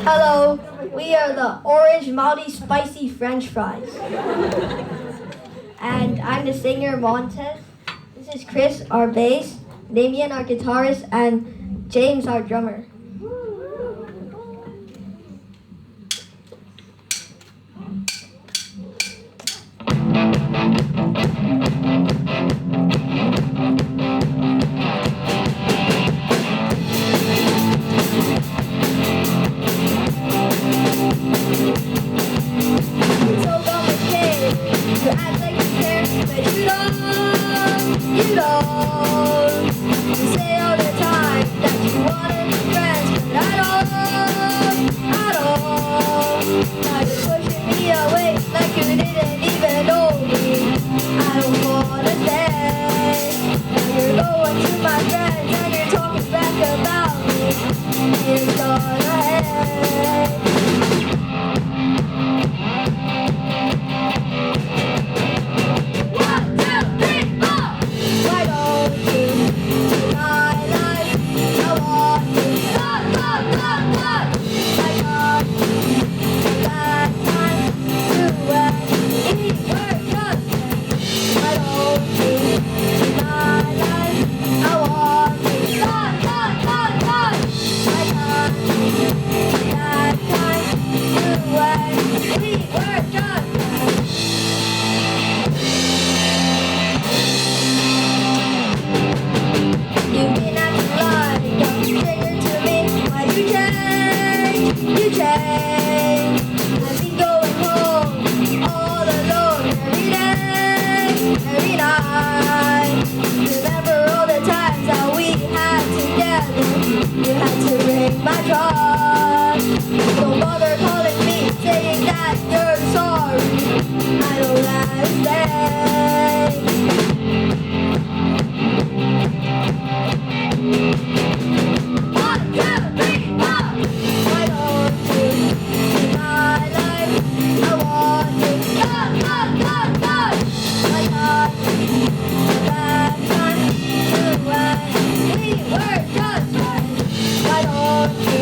Hello, we are the Orange Malty Spicy French Fries. And I'm the singer Montes. This is Chris, our bass, Damien, our guitarist, and James, our drummer. You act like you care, but you don't. You say all the time that you wanted friends, but I don't. Now you're pushing me away like you didn't even know me. I don't wanna stay. Now you're going to my friends and you're talking back about me. It's gonna end. You change. I've been going home all alone every day, every night. Remember all the times that we had together. You had to break my trust. Don't bother calling me, saying that you're sorry. I don't have to stay. Why don't